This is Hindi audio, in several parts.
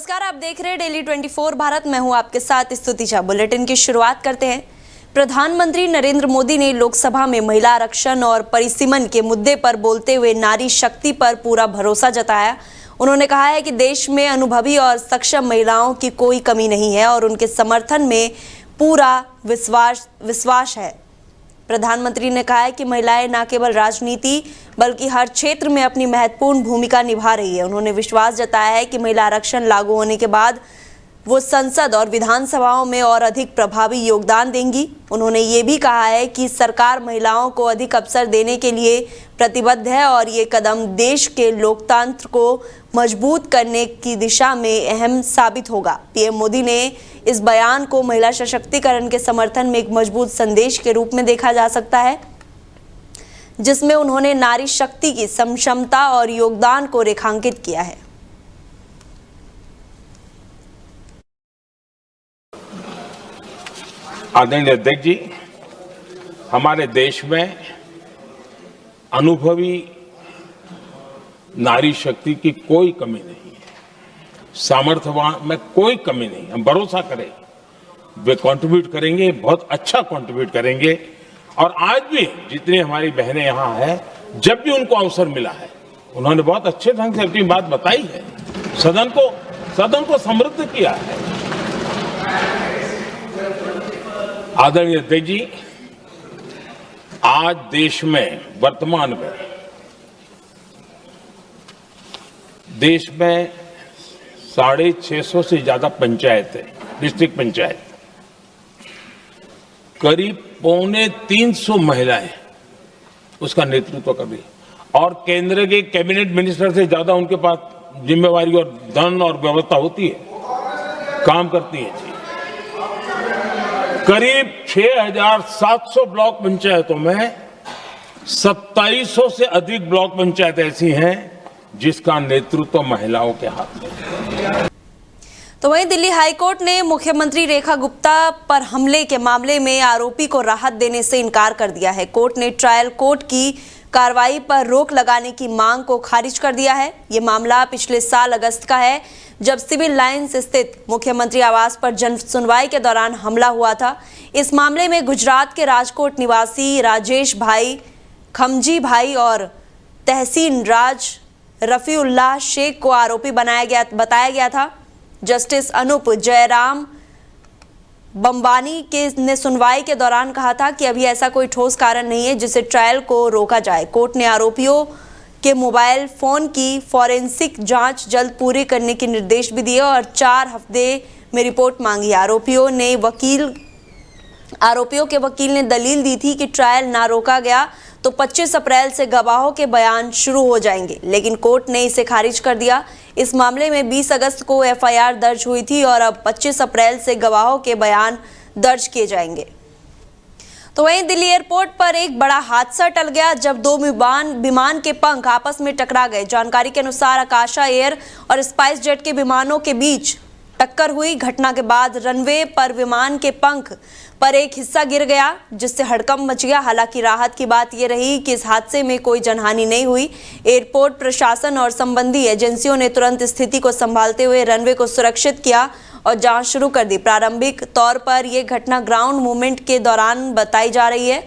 नमस्कार, आप देख रहे हैं डेली 24 भारत। मैं हूं आपके साथ स्तुति झा। बुलेटिन की शुरुआत करते हैं। प्रधानमंत्री नरेंद्र मोदी ने लोकसभा में महिला आरक्षण और परिसीमन के मुद्दे पर बोलते हुए नारी शक्ति पर पूरा भरोसा जताया। उन्होंने कहा है कि देश में अनुभवी और सक्षम महिलाओं की कोई कमी नहीं है और उनके समर्थन में पूरा विश्वास है। प्रधानमंत्री ने कहा है कि महिलाएं न केवल राजनीति बल्कि हर क्षेत्र में अपनी महत्वपूर्ण भूमिका निभा रही है। उन्होंने विश्वास जताया है कि महिला आरक्षण लागू होने के बाद वो संसद और विधानसभाओं में और अधिक प्रभावी योगदान देंगी। उन्होंने ये भी कहा है कि सरकार महिलाओं को अधिक अवसर देने के लिए प्रतिबद्ध है और ये कदम देश के लोकतंत्र को मजबूत करने की दिशा में अहम साबित होगा। पीएम मोदी ने इस बयान को महिला सशक्तिकरण के समर्थन में एक मजबूत संदेश के रूप में देखा जा सकता है, जिसमें उन्होंने नारी शक्ति की समक्षमता और योगदान को रेखांकित किया है। आदरणीय अध्यक्ष जी, हमारे देश में अनुभवी नारी शक्ति की कोई कमी नहीं है, सामर्थ्यवान में कोई कमी नहीं। हम भरोसा करें वे कंट्रीब्यूट करेंगे, बहुत अच्छा कंट्रीब्यूट करेंगे। और आज भी जितनी हमारी बहनें यहाँ हैं, जब भी उनको अवसर मिला है उन्होंने बहुत अच्छे ढंग से अपनी बात बताई है, सदन को समृद्ध किया है। आदरणीय अध्यक्ष जी, आज देश में वर्तमान में देश में 650 से ज्यादा पंचायतें, डिस्ट्रिक्ट पंचायत, करीब 250 महिलाएं उसका नेतृत्व कर रही है और केंद्र के कैबिनेट मिनिस्टर से ज्यादा उनके पास जिम्मेवारी और धन और व्यवस्था होती है, काम करती है जी। करीब 6700 ब्लॉक पंचायतों में 2700 से अधिक ब्लॉक पंचायत ऐसी हैं जिसका नेतृत्व महिलाओं के हाथ में है। तो वहीं दिल्ली हाईकोर्ट ने मुख्यमंत्री रेखा गुप्ता पर हमले के मामले में आरोपी को राहत देने से इनकार कर दिया है। कोर्ट ने ट्रायल कोर्ट की कार्रवाई पर रोक लगाने की मांग को खारिज कर दिया है। ये मामला पिछले साल अगस्त का है, जब सिविल लाइंस स्थित मुख्यमंत्री आवास पर जन सुनवाई के दौरान हमला हुआ था। इस मामले में गुजरात के राजकोट निवासी राजेश भाई, खमजी भाई और तहसीन राज रफीउल्लाह शेख को आरोपी बताया गया था। जस्टिस अनूप जयराम बम्बानी ने सुनवाई के दौरान कहा था कि अभी ऐसा कोई ठोस कारण नहीं है जिससे ट्रायल को रोका जाए। कोर्ट ने आरोपियों के मोबाइल फोन की फॉरेंसिक जांच जल्द पूरी करने के निर्देश भी दिए और 4 हफ्ते में रिपोर्ट मांगी। आरोपियों के वकील ने दलील दी थी कि ट्रायल ना रोका गया तो 25 अप्रैल से गवाहों के बयान शुरू हो जाएंगे, लेकिन कोर्ट ने इसे खारिज कर दिया। इस मामले में 20 अगस्त को एफआईआर दर्ज हुई थी और अब 25 अप्रैल से गवाहों के बयान दर्ज किए जाएंगे। तो वहीं दिल्ली एयरपोर्ट पर एक बड़ा हादसा टल गया जब 2 विमान के पंख आपस में टकरा गए। जानकारी के अनुसार आकाशा एयर और स्पाइस जेट के विमानों के बीच टक्कर हुई। घटना के बाद रनवे पर विमान के पंख पर एक हिस्सा गिर गया, जिससे हड़कंप मच गया। हालांकि राहत की बात यह रही कि इस हादसे में कोई जनहानि नहीं हुई। एयरपोर्ट प्रशासन और संबंधी एजेंसियों ने तुरंत स्थिति को संभालते हुए रनवे को सुरक्षित किया और जांच शुरू कर दी। प्रारंभिक तौर पर यह घटना ग्राउंड मूवमेंट के दौरान बताई जा रही है।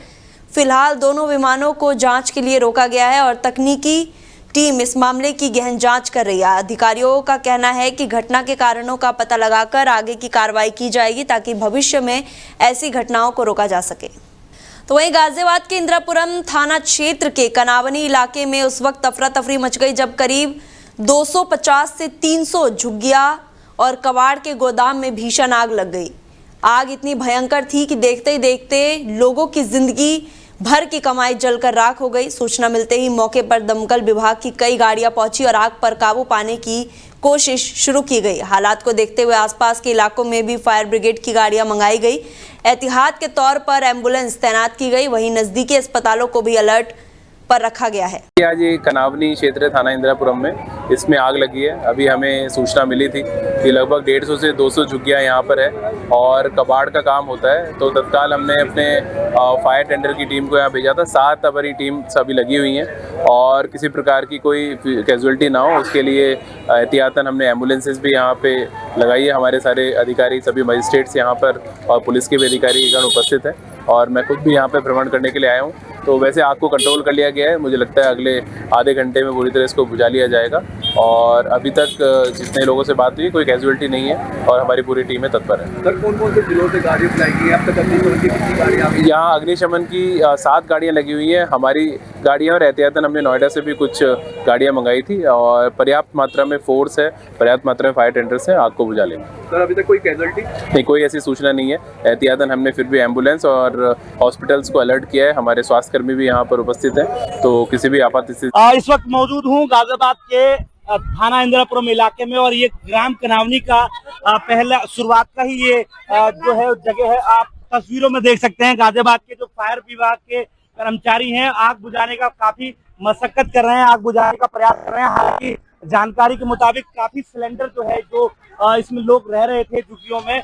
फिलहाल दोनों विमानों को जांच के लिए रोका गया है और तकनीकी टीम इस मामले की गहन जांच कर रही है। अधिकारियों का कहना है कि घटना के कारणों का पता लगाकर आगे की कार्रवाई की जाएगी ताकि भविष्य में ऐसी घटनाओं को रोका जा सके। तो वहीं गाजियाबाद के इंद्रापुरम थाना क्षेत्र के कनावनी इलाके में उस वक्त अफरा तफरी मच गई जब करीब 250 से 300 झुग्गियां और कबाड़ के गोदाम में भीषण आग लग गई। आग इतनी भयंकर थी कि देखते ही देखते लोगों की जिंदगी भर की कमाई जलकर राख हो गई। सूचना मिलते ही मौके पर दमकल विभाग की कई गाड़ियां पहुंची और आग पर काबू पाने की कोशिश शुरू की गई। हालात को देखते हुए आसपास के इलाकों में भी फायर ब्रिगेड की गाड़ियां मंगाई गई। एहतियात के तौर पर एम्बुलेंस तैनात की गई। वहीं नजदीकी अस्पतालों को भी अलर्ट पर रखा गया है। आज ये कनावनी क्षेत्र थाना इंद्रापुरम में इसमें आग लगी है। अभी हमें सूचना मिली थी कि लगभग 150 से 200 झुग्गियाँ यहाँ पर है और कबाड़ का काम होता है, तो तत्काल हमने अपने फायर टेंडर की टीम को यहाँ भेजा था। 7 हमारी टीम सभी लगी हुई हैं और किसी प्रकार की कोई कैजुअलिटी ना हो उसके लिए एहतियातन हमने एम्बुलेंसेस भी यहाँ पे लगाई है। हमारे सारे अधिकारी, सभी मजिस्ट्रेट्स यहाँ पर और पुलिस के भी अधिकारीगण उपस्थित हैं और मैं खुद भी यहाँ पे भ्रमण करने के लिए आया हूँ। तो वैसे आग को कंट्रोल कर लिया गया है। मुझे लगता है अगले आधे घंटे में पूरी तरह इसको बुझा लिया जाएगा और अभी तक जितने लोगों से बात हुई कोई कैजुअलिटी नहीं है और हमारी पूरी टीमें तत्पर है। सर, कौन-कौन से जिलों से गाड़ी अप्लाई की है अब तक? अग्निशमन की कितनी गाड़ियाँ? यहाँ अग्निशमन की 7 गाड़ियाँ लगी हुई हैं, हमारी गाड़ियाँ, और एहतियातन हमने नोएडा से भी कुछ गाड़ियाँ मंगाई थी और पर्याप्त मात्रा में फोर्स है, पर्याप्त मात्रा में फायर टेंडर्स हैं आग को बुझा लेंगे। सर, अभी तक कोई कैजुअलिटी नहीं, कोई ऐसी सूचना नहीं है। एहतियातन हमने फिर भी एम्बुलेंस और हॉस्पिटल्स को अलर्ट किया है। हमारे स्वास्थ्यकर्मी भी यहाँ पर उपस्थित हैं, तो किसी भी आपात स्थिति। इस वक्त मौजूद हूँ गाजियाबाद के थाना इंदिरापुरम इलाके में और ये ग्राम कनावनी का पहला शुरुआत का ही ये जो है जगह है। आप तस्वीरों में देख सकते हैं गाजियाबाद के जो फायर विभाग के कर्मचारी हैं आग बुझाने का काफी मशक्कत कर रहे हैं, आग बुझाने का प्रयास कर रहे हैं। हालांकि जानकारी के मुताबिक काफी सिलेंडर जो है जो इसमें लोग रह रहे थे झुग्गियों में,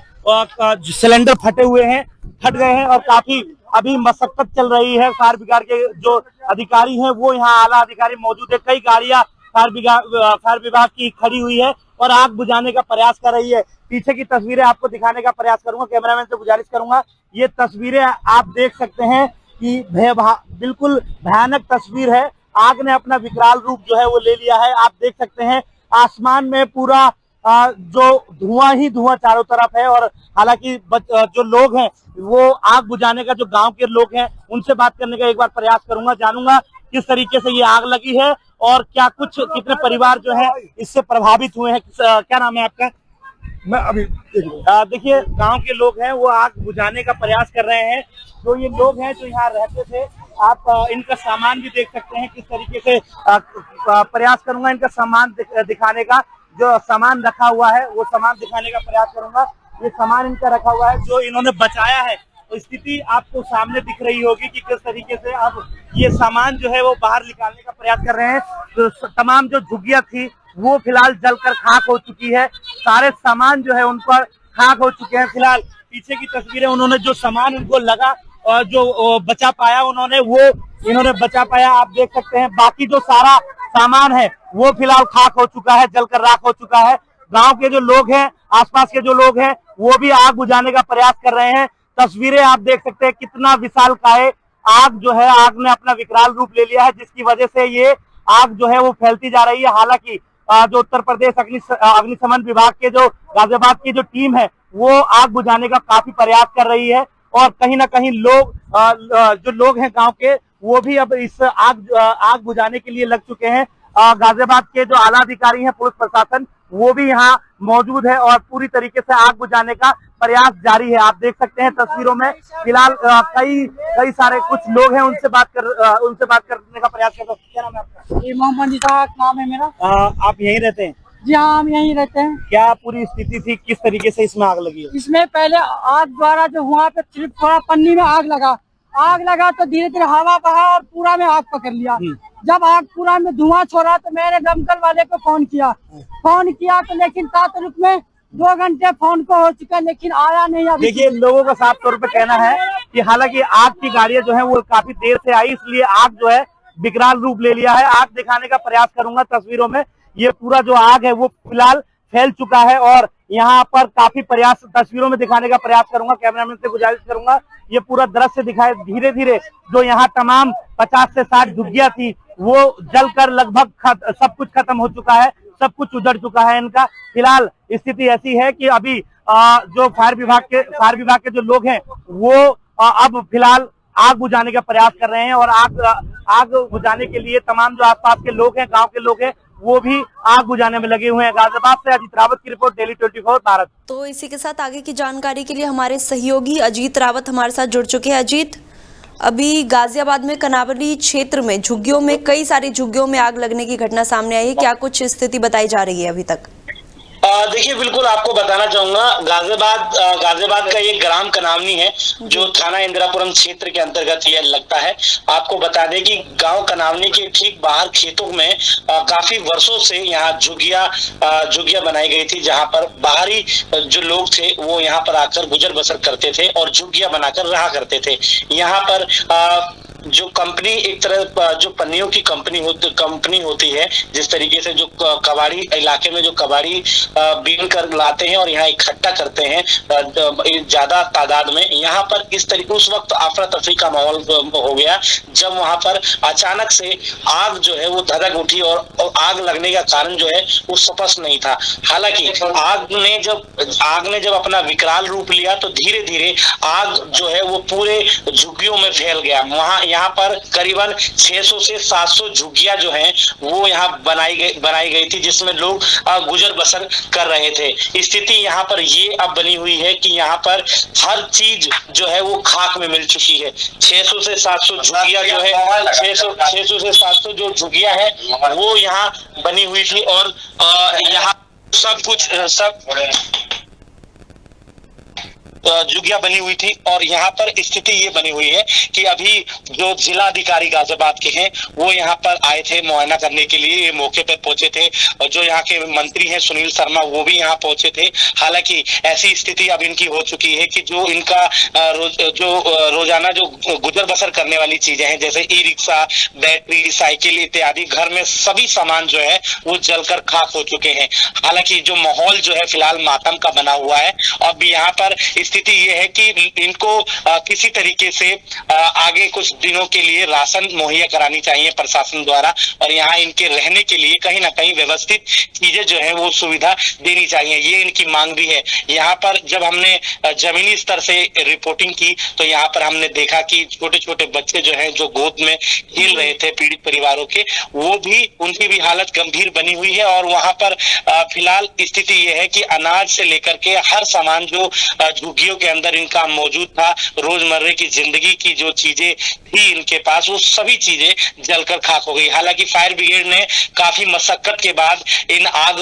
सिलेंडर फटे हुए हैं, फट गए हैं और काफी अभी मशक्कत चल रही है। फायर ब्रिगेड के जो अधिकारी हैं वो यहाँ आला अधिकारी मौजूद है। कई गाड़ियां फायर विभाग की खड़ी हुई है और आग बुझाने का प्रयास कर रही है। पीछे की तस्वीरें आपको दिखाने का प्रयास करूंगा, कैमरामैन से गुजारिश करूंगा। ये तस्वीरें आप देख सकते हैं कि बिल्कुल भयानक तस्वीर है। आग ने अपना विकराल रूप जो है वो ले लिया है। आप देख सकते हैं आसमान में पूरा जो धुआं ही धुआं चारों तरफ है और हालांकि जो लोग हैं वो आग बुझाने का, जो गांव के लोग हैं उनसे बात करने का एक बार प्रयास करूंगा, जानूंगा किस तरीके से ये आग लगी है और क्या कितने परिवार जो है इससे प्रभावित हुए हैं। क्या नाम है आपका? मैं अभी देखिए गांव के लोग हैं वो आग बुझाने का प्रयास कर रहे हैं। जो ये लोग हैं जो यहाँ रहते थे, आप इनका सामान भी देख सकते हैं किस तरीके से प्रयास करूंगा इनका सामान दिखाने का। जो सामान रखा हुआ है वो सामान दिखाने का प्रयास करूंगा। ये सामान इनका रखा हुआ है जो इन्होंने बचाया है, तो स्थिति आपको सामने दिख रही होगी कि किस तरीके से अब ये सामान जो है वो बाहर निकालने का प्रयास कर रहे हैं। तो तमाम जो झुग्गियां थी वो फिलहाल जलकर खाक हो चुकी है, सारे सामान जो है उन पर खाक हो चुके हैं। फिलहाल पीछे की तस्वीरें, उन्होंने जो सामान उनको लगा और जो बचा पाया इन्होंने बचा पाया, आप देख सकते हैं। बाकी जो सारा सामान है वो फिलहाल खाक हो चुका है, जलकर राख हो चुका है। गांव के जो लोग हैं, आसपास के जो लोग हैं वो भी आग बुझाने का प्रयास कर रहे हैं। तस्वीरें आप देख सकते हैं कितना विशालकाय आग जो है, आग ने अपना विकराल रूप ले लिया है जिसकी वजह से ये आग जो है वो फैलती जा रही है। हालांकि जो उत्तर प्रदेश अग्निशमन विभाग के जो गाजियाबाद की जो टीम है वो आग बुझाने का काफी प्रयास कर रही है और कहीं ना कहीं जो लोग हैं गांव के वो भी अब इस आग बुझाने के लिए लग चुके हैं। गाजियाबाद के जो आला अधिकारी हैं, पुलिस प्रशासन, वो भी यहाँ मौजूद है और पूरी तरीके से आग बुझाने का प्रयास जारी है। आप देख सकते हैं तस्वीरों में फिलहाल कई सारे कुछ लोग हैं, उनसे बात करने का प्रयास कर रहे हैं। क्या नाम है आपका? मोहम्मद इसाक नाम है मेरा। आप यहीं रहते हैं? जी हाँ, हम यहीं रहते हैं। क्या पूरी स्थिति थी, किस तरीके से इसमें आग लगी है? इसमें पहले आग द्वारा जो वहाँ पे सिर्फ थोड़ा पन्नी में आग लगा तो धीरे धीरे हवा बहा और पूरा में आग पकड़ लिया। जब आग पूरा में धुआं छोड़ा तो मैंने दमकल वाले को फोन किया तो लेकिन तात्कालिक में 2 घंटे फोन को हो चुका लेकिन आया नहीं। अभी देखिए लोगों का साफ तौर पे कहना है कि हालांकि आग की गाड़ियां जो है वो काफी देर से आई, इसलिए आग जो है विकराल रूप ले लिया है। आग दिखाने का प्रयास करूंगा तस्वीरों में। ये पूरा जो आग है वो फिलहाल फैल चुका है और यहाँ पर काफी प्रयास तस्वीरों में दिखाने का प्रयास करूंगा, कैमरामैन से गुजारिश करूंगा ये पूरा दृश्य दिखाए। धीरे धीरे जो यहाँ तमाम 50 से 60 झुग्गियां थी वो जलकर लगभग सब कुछ खत्म हो चुका है, सब कुछ उजड़ चुका है इनका। फिलहाल स्थिति ऐसी है कि अभी जो फायर विभाग के जो लोग हैं वो अब फिलहाल आग बुझाने का प्रयास कर रहे हैं और आग बुझाने के लिए तमाम जो आसपास के लोग हैं, गांव के लोग हैं, वो भी आग बुझाने में लगे हुए हैं। गाजियाबाद से अजीत रावत की रिपोर्ट, डेली 24 भारत। तो इसी के साथ आगे की जानकारी के लिए हमारे सहयोगी अजीत रावत हमारे साथ जुड़ चुके हैं। अजीत, अभी गाजियाबाद में कनावली क्षेत्र में झुग्गियों में कई सारी झुग्गियों में आग लगने की घटना सामने आई है, क्या कुछ स्थिति बताई जा रही है अभी तक? देखिए, बिल्कुल आपको बताना चाहूंगा, गाजियाबाद का एक ग्राम कनावनी है जो थाना इंदिरापुरम क्षेत्र के अंतर्गत यह लगता है। आपको बता दें कि गांव कनावनी के ठीक बाहर खेतों में काफी वर्षों से यहाँ झुग्गियां बनाई गई थी, जहां पर बाहरी जो लोग थे वो यहाँ पर आकर गुजर बसर करते थे और झुग्गियां बनाकर रहा करते थे। यहाँ पर जो कंपनी, एक तरह जो पन्नियों की कंपनी होती है, जिस तरीके से जो कबाड़ी इलाके में जो कबाड़ी बीन कर लाते हैं और यहाँ इकट्ठा करते हैं ज्यादा तादाद में, यहाँ पर इस तरीके उस वक्त अफरा तफरी का माहौल हो गया जब वहां पर अचानक से आग जो है वो धधक उठी और आग लगने का कारण जो है वो स्पष्ट नहीं था। हालांकि आग ने जब अपना विकराल रूप लिया तो धीरे धीरे आग जो है वो पूरे झुग्गियों में फैल गया। यहाँ पर करीबन 600 से 700 झुग्गियां जो हैं वो यहाँ बनाई गई थी, जिसमें लोग गुजर बसर कर रहे थे। स्थिति यहाँ पर ये अब बनी हुई है कि यहाँ पर हर चीज जो है वो खाक में मिल चुकी है। 600 से 700 झुग्गियां जो है 600 से 700 जो झुग्गियां है वो यहाँ बनी हुई थी और यहाँ झुग्गियां बनी हुई थी और यहाँ पर स्थिति ये बनी हुई है कि अभी जो जिला अधिकारी गाजियाबाद के हैं वो यहाँ पर आए थे मुआयना करने के लिए, ये मौके पर पहुंचे थे और जो यहाँ के मंत्री हैं सुनील शर्मा वो भी यहाँ पहुंचे थे। हालांकि ऐसी स्थिति अब इनकी हो चुकी है कि जो इनका रोजाना जो गुजर बसर करने वाली चीजें हैं जैसे ई रिक्शा, बैटरी, साइकिल इत्यादि, घर में सभी सामान जो है वो जलकर खाक हो चुके हैं। हालांकि जो माहौल जो है फिलहाल मातम का बना हुआ है। अब यहाँ पर स्थिति ये है कि इनको किसी तरीके से आगे कुछ दिनों के लिए राशन मुहैया करानी चाहिए प्रशासन द्वारा और यहाँ इनके रहने के लिए कहीं ना कहीं व्यवस्थित चीजें जो है वो सुविधा देनी चाहिए, ये इनकी मांग भी है। यहाँ पर जब हमने जमीनी स्तर से रिपोर्टिंग की तो यहाँ पर हमने देखा कि छोटे छोटे बच्चे जो हैं जो गोद में खेल रहे थे पीड़ित परिवारों के, वो भी उनकी भी हालत गंभीर बनी हुई है और वहां पर फिलहाल स्थिति ये है कि अनाज से लेकर के हर सामान जो झुग्गियों के अंदर इनका मौजूद था, रोजमर्रे की जिंदगी की जो चीजें थी इनके पास, वो सभी चीजें जलकर खाक हो गई। हालांकि फायर ब्रिगेड ने काफी मशक्कत के बाद इन आग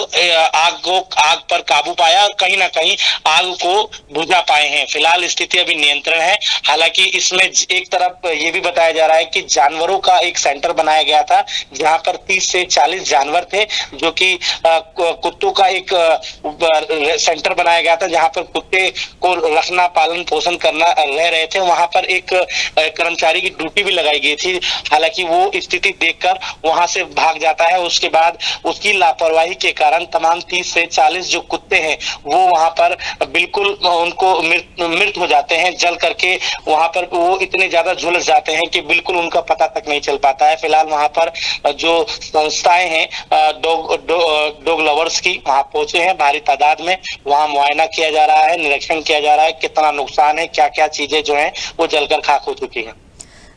पर काबू पाया और कहीं ना कहीं आग को बुझा पाए हैं। फिलहाल स्थिति अभी नियंत्रण है। हालांकि इसमें एक तरफ ये भी बताया जा रहा है कि जानवरों का एक सेंटर बनाया गया था जहां पर 30 से 40 जानवर थे, जो कि कुत्तों का एक सेंटर बनाया गया था जहां पर कुत्ते को रखना, पालन पोषण करना रह रहे थे। वहां पर एक कर्मचारी की ड्यूटी भी लगाई गई थी। हालांकि वो स्थिति देखकर वहां से भाग जाता है। उसके बाद उसकी लापरवाही के कारण तमाम 30 से 40 जो कुत्ते हैं वो वहां पर बिल्कुल उनको मृत हो जाते हैं, जल करके वहां पर वो इतने ज्यादा झुलस जाते हैं कि बिल्कुल उनका पता तक नहीं चल पाता है। फिलहाल वहां पर जो संस्थाएं हैं डॉग लवर्स की वहां पहुंचे हैं भारी तादाद में, वहां मुआयना किया जा रहा है, निरीक्षण किया जा रहा है कितना नुकसान है, क्या क्या चीजें जो हैं वो जलकर खाक हो चुकी हैं।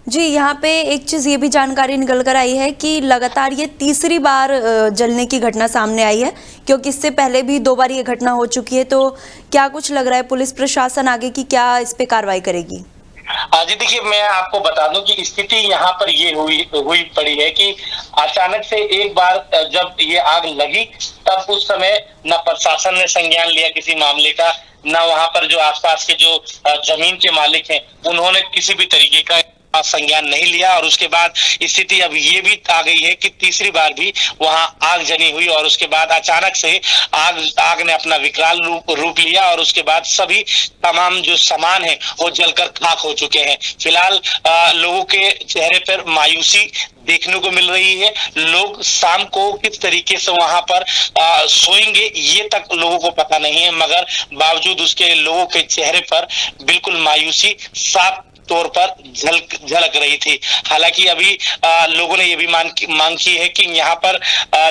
जी, यहाँ पे एक चीज़ ये भी जानकारी निकल कर आई है कि लगातार ये तीसरी बार जलने की घटना सामने आई है, क्योंकि इससे पहले भी 2 बार ये घटना हो चुकी है। तो क्या कुछ लग रहा है पुलिस प्रशासन आगे की क्या इस पे कार्रवाई करेगी? जी देखिए, मैं आपको बता दूं कि स्थिति यहाँ पर ये हुई पड़ी है कि अचानक से एक बार जब ये आग लगी तब उस समय न प्रशासन ने संज्ञान लिया किसी मामले का, न वहां पर जो आसपास के जो जमीन के मालिक हैं उन्होंने किसी भी तरीके का संज्ञान नहीं लिया। और उसके बाद स्थिति अब ये भी आ गई है कि तीसरी बार भी वहां आग जनी हुई और उसके बाद अचानक से आग ने अपना विकराल रूप लिया और उसके बाद सभी तमाम जो सामान है वो जलकर खाक हो चुके हैं। फिलहाल लोगों के चेहरे पर मायूसी देखने को मिल रही है। लोग शाम को किस तरीके से वहां पर सोएंगे ये तक लोगों को पता नहीं है, मगर बावजूद उसके लोगों के चेहरे पर बिल्कुल मायूसी साफ तौर पर झलक रही थी। हालांकि अभी लोगों ने ये भी मांग की है कि यहाँ पर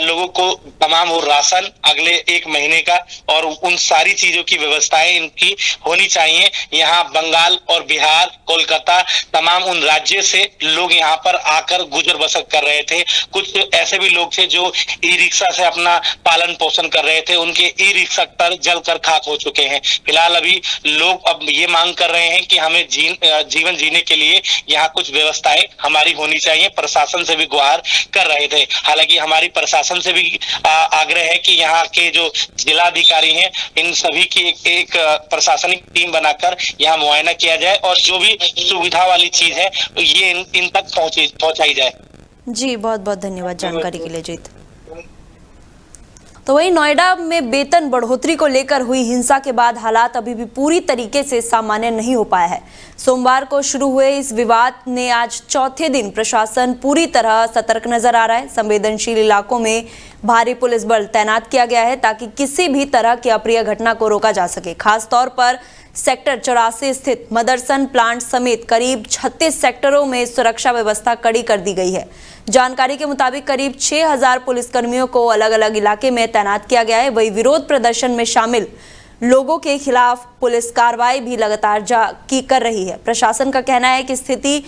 लोगों को तमाम वो राशन अगले 1 महीने का और उन सारी चीजों की व्यवस्थाएं इनकी होनी चाहिए। यहाँ बंगाल और बिहार, कोलकाता, तमाम उन राज्य से लोग यहाँ पर आकर गुजर बसर कर रहे थे। कुछ ऐसे भी लोग थे जो ई रिक्शा से अपना पालन पोषण कर रहे थे, उनके ई रिक्शा पर जलकर खाक हो चुके हैं। फिलहाल अभी लोग अब ये मांग कर रहे हैं कि हमें जीवन जीने के लिए यहाँ कुछ व्यवस्थाएं हमारी होनी चाहिए, प्रशासन से भी गुहार कर रहे थे। हालांकि हमारी प्रशासन से भी आग्रह है कि यहाँ के जो जिलाधिकारी हैं इन सभी की एक प्रशासनिक टीम बनाकर यहाँ मुआयना किया जाए और जो भी सुविधा वाली चीज है ये इन तक पहुंचाई जाए। जी बहुत बहुत धन्यवाद जानकारी के लिए जीत। तो वहीं नोएडा में वेतन बढ़ोतरी को लेकर हुई हिंसा के बाद हालात अभी भी पूरी तरीके से सामान्य नहीं हो पाया है। सोमवार को शुरू हुए इस विवाद ने आज चौथे दिन प्रशासन पूरी तरह सतर्क नजर आ रहा है। संवेदनशील इलाकों में भारी पुलिस बल तैनात किया गया है ताकि किसी भी तरह की अप्रिय घटना को रोका जा सके। खास तौर पर सेक्टर 84 स्थित मदरसन प्लांट समेत करीब 36 सेक्टरों में सुरक्षा व्यवस्था कड़ी कर दी गई है। जानकारी के मुताबिक करीब 6000 पुलिसकर्मियों को अलग अलग इलाके में तैनात किया गया है। वही विरोध प्रदर्शन में शामिल लोगों के खिलाफ पुलिस कार्रवाई भी लगातार कर रही है। प्रशासन का कहना है कि स्थिति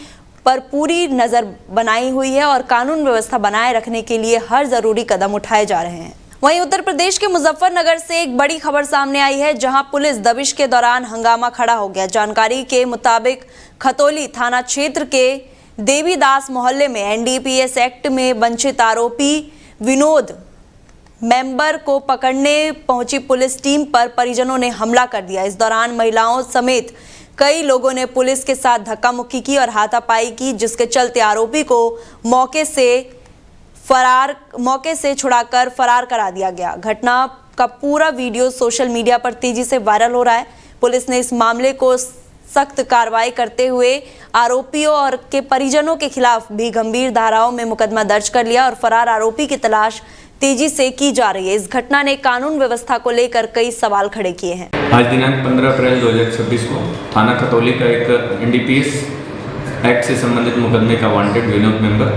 पर पूरी नजर बनाई हुई है और कानून व्यवस्था बनाए रखने के लिए हर जरूरी कदम उठाए जा रहे हैं। वहीं उत्तर प्रदेश के मुजफ्फरनगर से एक बड़ी खबर सामने आई है, जहां पुलिस दबिश के दौरान हंगामा खड़ा हो गया। जानकारी के मुताबिक खतौली थाना क्षेत्र के देवीदास मोहल्ले में एनडीपीएस एक्ट में वंचित आरोपी विनोद मेंबर को पकड़ने पहुंची पुलिस टीम पर परिजनों ने हमला कर दिया। इस दौरान महिलाओं समेत कई लोगों ने पुलिस के साथ धक्का मुक्की की और हाथापाई की, जिसके चलते आरोपी को मौके से छुड़ाकर फरार करा दिया गया। घटना का पूरा वीडियो सोशल मीडिया पर तेजी से वायरल हो रहा है। पुलिस ने इस मामले को सख्त कार्रवाई करते हुए आरोपियों और के परिजनों के खिलाफ भी गंभीर धाराओं में मुकदमा दर्ज कर लिया और फरार आरोपी की तलाश तेजी से की जा रही है। इस घटना ने कानून व्यवस्था को लेकर कई सवाल खड़े किए हैं। आज दिनांक 15 अप्रैल 2026 को थाना खतौली का एक एनडीपीएस एक्ट से संबंधित मुकदमे का वांटेड विनोद मेंबर,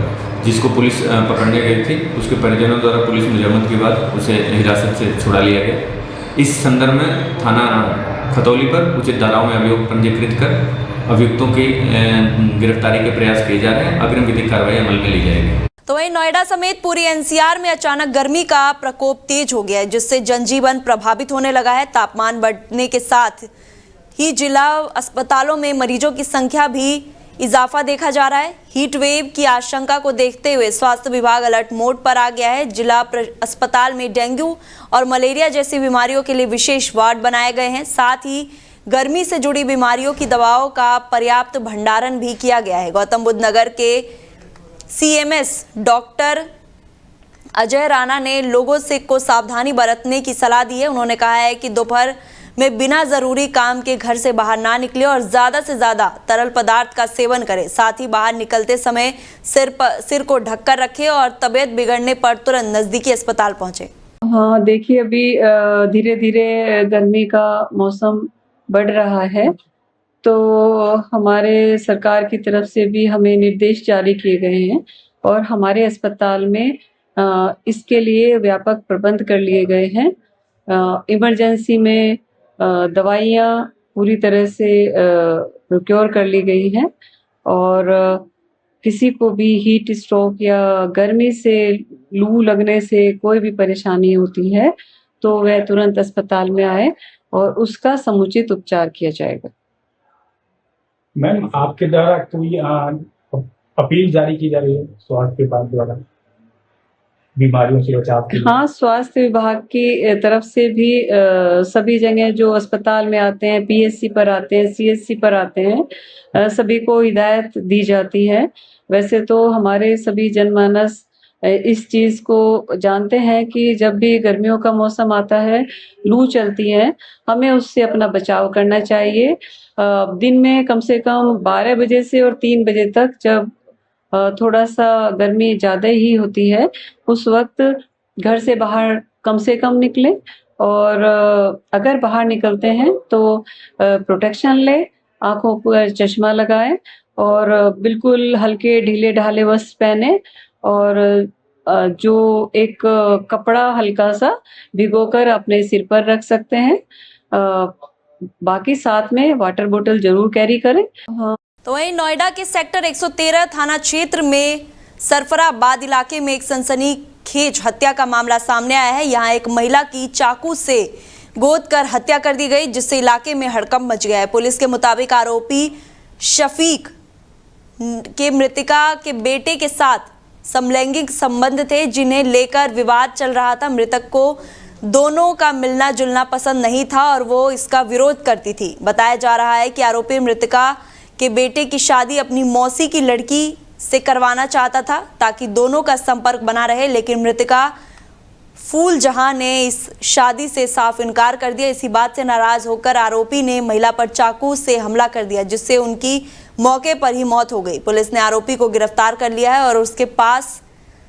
जिसको पुलिस पकड़ने गई थी, उसके परिजनों द्वारा पुलिस मुजम्मत के बाद उसे हिरासत से छुड़ा लिया गया। इस संदर्भ में थाना खतौली पर उचित धाराओं में अभियोग पंजीकृत कर अभियुक्तों की गिरफ्तारी के प्रयास किए जा रहे हैं। अग्रिम विधिक कार्रवाई अमल में ली जाएगी। तो वहीं नोएडा समेत पूरी एनसीआर में अचानक गर्मी का प्रकोप तेज हो गया है, जिससे जनजीवन प्रभावित होने लगा है। तापमान बढ़ने के साथ ही जिला अस्पतालों में मरीजों की संख्या भी इजाफा देखा जा रहा है। हीट वेव की आशंका को देखते हुए स्वास्थ्य विभाग अलर्ट मोड पर आ गया है। जिला अस्पताल में डेंगू और मलेरिया जैसी बीमारियों के लिए विशेष वार्ड बनाए गए हैं। साथ ही गर्मी से जुड़ी बीमारियों की दवाओं का पर्याप्त भंडारण भी किया गया है। गौतम बुद्ध नगर के सीएमएस डॉक्टर अजय राणा ने लोगों से को सावधानी बरतने की सलाह दी है। उन्होंने कहा है कि दोपहर में बिना जरूरी काम के घर से बाहर ना निकले और ज्यादा से ज्यादा तरल पदार्थ का सेवन करें। साथ ही बाहर निकलते समय सिर को ढककर रखें और तबीयत बिगड़ने पर तुरंत नजदीकी अस्पताल पहुंचे। हाँ देखिए, अभी धीरे धीरे गर्मी का मौसम बढ़ रहा है, तो हमारे सरकार की तरफ से भी हमें निर्देश जारी किए गए हैं और हमारे अस्पताल में इसके लिए व्यापक प्रबंध कर लिए गए हैं। इमरजेंसी में दवाइयाँ पूरी तरह से प्रोक्योर कर ली गई हैं और किसी को भी हीट स्ट्रोक या गर्मी से लू लगने से कोई भी परेशानी होती है तो वह तुरंत अस्पताल में आए और उसका समुचित उपचार किया जाएगा। मैम, आपके द्वारा कोई अपील जारी की जा रही है स्वास्थ्य विभाग द्वारा बीमारियों से बचाव के लिए? हाँ, स्वास्थ्य विभाग की तरफ से भी सभी जगह जो अस्पताल में आते हैं, पीएचसी पर आते हैं, सीएचसी पर आते हैं, सभी को हिदायत दी जाती है। वैसे तो हमारे सभी जनमानस इस चीज को जानते हैं कि जब भी गर्मियों का मौसम आता है, लू चलती है, हमें उससे अपना बचाव करना चाहिए। दिन में कम से कम 12 बजे से और 3 बजे तक, जब थोड़ा सा गर्मी ज़्यादा ही होती है, उस वक्त घर से बाहर कम से कम निकलें और अगर बाहर निकलते हैं तो प्रोटेक्शन ले, आंखों पर चश्मा लगाएं और बिल्कुल हल्के ढीले ढाले वस्त्र पहने और जो एक कपड़ा हल्का सा भिगोकर अपने सिर पर रख सकते हैं। बाकी साथ में वाटर बोतल जरूर कैरी करें। तो वहीं नोएडा के सेक्टर 113 थाना क्षेत्र में सरफराबाद इलाके में एक सनसनीखेज हत्या का मामला सामने आया है। यहाँ एक महिला की चाकू से गोद कर हत्या कर दी गई, जिससे इलाके में हड़कंप मच गया है। पुलिस के मुताबिक आरोपी शफीक के मृतका के बेटे के साथ समलैंगिक संबंध थे, जिन्हें लेकर विवाद चल रहा था। मृतक को दोनों का मिलना जुलना पसंद नहीं था और वो इसका विरोध करती थी। बताया जा रहा है कि आरोपी मृतका के बेटे की शादी अपनी मौसी की लड़की से करवाना चाहता था ताकि दोनों का संपर्क बना रहे, लेकिन मृतका फूल जहां ने इस शादी से साफ इनकार कर दिया। इसी बात से नाराज होकर आरोपी ने महिला पर चाकू से हमला कर दिया, जिससे उनकी मौके पर ही मौत हो गई। पुलिस ने आरोपी को गिरफ्तार कर लिया है और उसके पास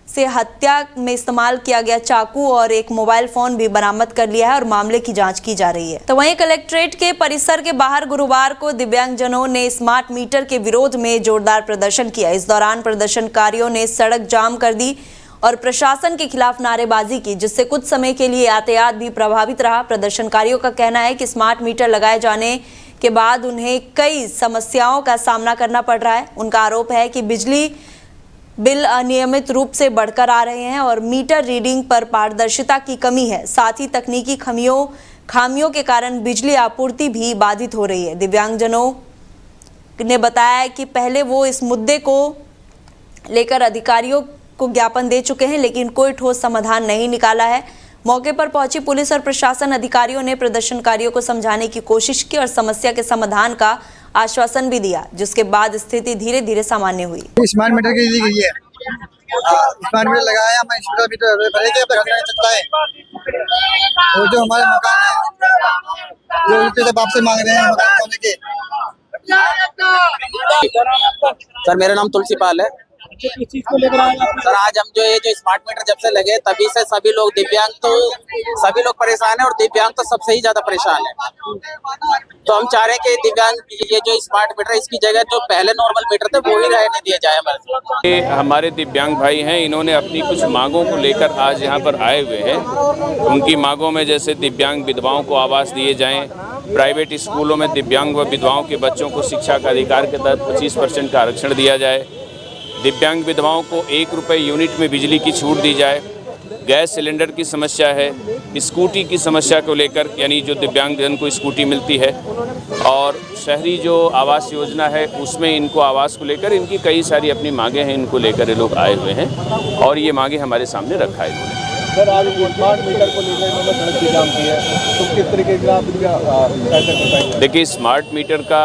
से हत्या में इस्तेमाल किया गया चाकू और एक मोबाइल फोन भी बरामद कर लिया है और मामले की जांच की जा रही है। तो वहीं कलेक्ट्रेट के परिसर के बाहर गुरुवार को दिव्यांगजनों ने स्मार्ट मीटर के विरोध में जोरदार प्रदर्शन किया। इस दौरान प्रदर्शनकारियों ने सड़क जाम कर दी और प्रशासन के खिलाफ नारेबाजी की, जिससे कुछ समय के लिए यातायात भी प्रभावित रहा। प्रदर्शनकारियों का कहना है कि स्मार्ट मीटर लगाए जाने के बाद उन्हें कई समस्याओं का सामना करना पड़ रहा है। उनका आरोप है कि बिजली बिल अनियमित रूप से बढ़कर आ रहे हैं और मीटर रीडिंग पर पारदर्शिता की कमी है। साथ ही तकनीकी खामियों के कारण बिजली आपूर्ति भी बाधित हो रही है। दिव्यांगजनों ने बताया कि पहले वो इस मुद्दे को लेकर अधिकारियों को ज्ञापन दे चुके हैं, लेकिन कोई ठोस समाधान नहीं निकाला है। मौके पर पहुंची पुलिस और प्रशासन अधिकारियों ने प्रदर्शनकारियों को समझाने की कोशिश की और समस्या के समाधान का आश्वासन भी दिया, जिसके बाद स्थिति धीरे धीरे सामान्य हुई। स्मार्ट मीटर की दी गई है, स्मार्ट मीटर लगाया, मैं स्मार्ट मीटर भरेंगे अपना खर्चा चलता है। और जो हमारे मकान है जो उससे वापसी मांग रहे हैं मकान होने के। सर मेरा नाम तुलसीपाल है। किस चीज को लेकर आए आप? सर आज हम जो ये जो स्मार्ट मीटर जब से लगे तभी से सभी लोग परेशान है और दिव्यांग तो सबसे ही ज्यादा परेशान है। तो हम चाह रहे हैं कि दिव्यांग ये जो स्मार्ट मीटर इसकी जगह जो पहले नॉर्मल मीटर थे वो ही रहने दिया जाए हमारे। ये हमारे दिव्यांग भाई हैं, इन्होंने अपनी कुछ मांगों को लेकर आज यहाँ पर आए हुए हैं। उनकी मांगों में जैसे दिव्यांग विधवाओं को आवास दिए जाएं, प्राइवेट स्कूलों में दिव्यांग व विधवाओं के बच्चों को शिक्षा का अधिकार के तहत 25% का आरक्षण दिया जाए, दिव्यांग विधवाओं को 1 रुपये यूनिट में बिजली की छूट दी जाए, गैस सिलेंडर की समस्या है, स्कूटी की समस्या को लेकर यानी जो दिव्यांगजन को स्कूटी मिलती है, और शहरी जो आवास योजना है उसमें इनको आवास को लेकर इनकी कई सारी अपनी मांगे हैं, इनको लेकर ये लोग आए हुए हैं और ये मांगे हमारे सामने रखा है इन्होंने। सर आज स्मार्ट मीटर को लेकर इन्होंने सड़क की जाम की है, तो किस तरीके का आप सहायता कर पाएंगे? देखिए स्मार्ट मीटर का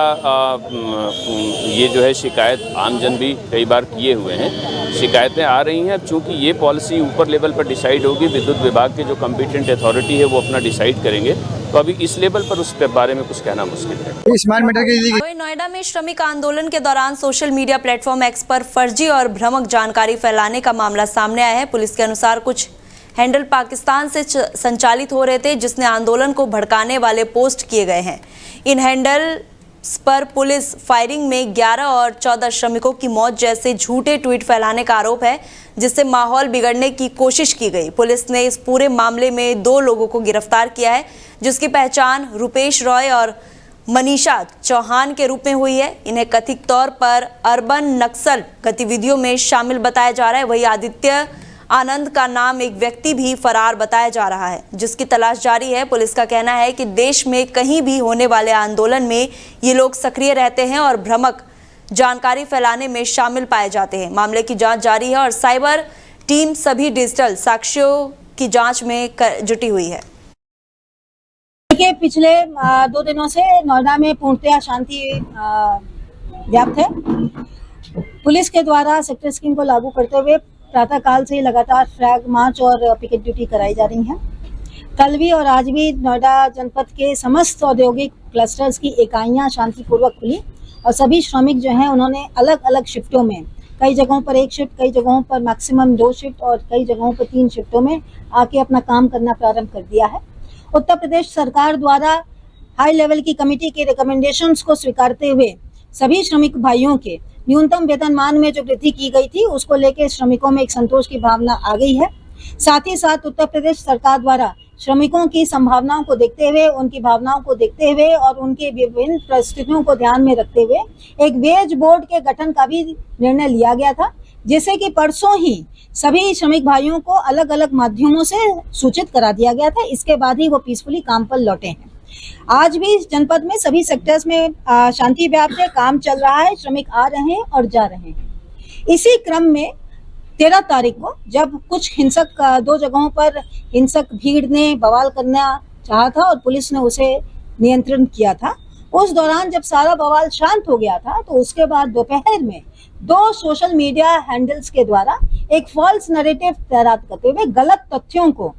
ये जो है शिकायत आमजन भी कई बार किए हुए हैं, शिकायतें आ रही हैं। अब चूँकि ये पॉलिसी ऊपर लेवल पर डिसाइड होगी, विद्युत विभाग के जो कॉम्पिटेंट अथॉरिटी है वो अपना डिसाइड करेंगे, तो अभी इस लेवल पर उस बारे में कुछ कहना मुश्किल है। स्मार्ट मीटर की वहीं नोएडा में श्रमिक आंदोलन के दौरान सोशल मीडिया प्लेटफॉर्म एक्स पर फर्जी और भ्रामक जानकारी फैलाने का मामला सामने आया है। पुलिस के अनुसार कुछ हैंडल पाकिस्तान से संचालित हो रहे थे, जिसने आंदोलन को भड़काने वाले पोस्ट किए गए हैं। इन हैंडल्स पर पुलिस फायरिंग में 11 और 14 श्रमिकों की मौत जैसे झूठे ट्वीट फैलाने का आरोप है, जिससे माहौल बिगड़ने की कोशिश की गई। पुलिस ने इस पूरे मामले में 2 लोगों को गिरफ्तार किया है, जिसकी पहचान रुपेश रॉय और मनीषा चौहान के रूप में हुई है। इन्हें कथित तौर पर अर्बन नक्सल गतिविधियों में शामिल बताया जा रहा है। वही आदित्य आनंद का नाम एक व्यक्ति भी फरार बताया जा रहा है, जिसकी तलाश जारी है। पुलिस का कहना है कि देश में कहीं भी होने वाले आंदोलन में ये लोग सक्रिय रहते हैं और भ्रामक जानकारी फैलाने में शामिल पाए जाते हैं। मामले की जांच जारी है और साइबर टीम सभी डिजिटल साक्ष्यों की जांच में जुटी हुई है। देखिए पिछले 2 दिनों से नोएडा में पूर्णतः शांति व्याप्त है। पुलिस के द्वारा सेक्टर स्कीम को लागू करते हुए प्रातःकाल से लगातार फ्लैग मार्च और पिकेट ड्यूटी कराई जा रही है। कल भी और आज भी नोएडा जनपद के समस्त औद्योगिक क्लस्टर्स की इकाइयां शांतिपूर्वक खुली और सभी श्रमिक जो हैं उन्होंने अलग अलग शिफ्टों में, कई जगहों पर 1 शिफ्ट, कई जगहों पर मैक्सिमम 2 शिफ्ट और कई जगहों पर 3 शिफ्टों में आके अपना काम करना प्रारंभ कर दिया है। उत्तर प्रदेश सरकार द्वारा हाई लेवल की कमेटी के रिकमेंडेशंस को स्वीकारते हुए सभी श्रमिक भाइयों के न्यूनतम वेतनमान में जो वृद्धि की गई थी उसको लेकर श्रमिकों में एक संतोष की भावना आ गई है। साथ ही साथ उत्तर प्रदेश सरकार द्वारा श्रमिकों की संभावनाओं को देखते हुए, उनकी भावनाओं को देखते हुए और उनके विभिन्न परिस्थितियों को ध्यान में रखते हुए एक वेज बोर्ड के गठन का भी निर्णय लिया गया था, जिससे कि परसों ही सभी श्रमिक भाइयों को अलग अलग माध्यमों से सूचित करा दिया गया था। इसके बाद ही वो पीसफुली काम पर लौटे हैं। आज भी इस जनपद में सभी सेक्टर्स में शांति व्याप्त है, काम चल रहा है, श्रमिक आ रहे हैं और जा रहे हैं। इसी क्रम में 13 तारीख को जब कुछ हिंसक 2 जगहों पर हिंसक भीड़ ने बवाल करना चाहा था और पुलिस ने उसे नियंत्रण किया था, उस दौरान जब सारा बवाल शांत हो गया था तो उसके बाद दोपहर में 2 सोशल मीडिया हैंडल्स के द्वारा एक फॉल्स नैरेटिव तैयार करते हुए गलत तथ्यों को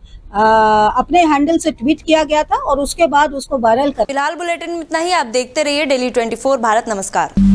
अपने हैंडल से ट्वीट किया गया था और उसके बाद उसको वायरल कर। फिलहाल बुलेटिन में इतना ही। आप देखते रहिए डेली 24 भारत। नमस्कार।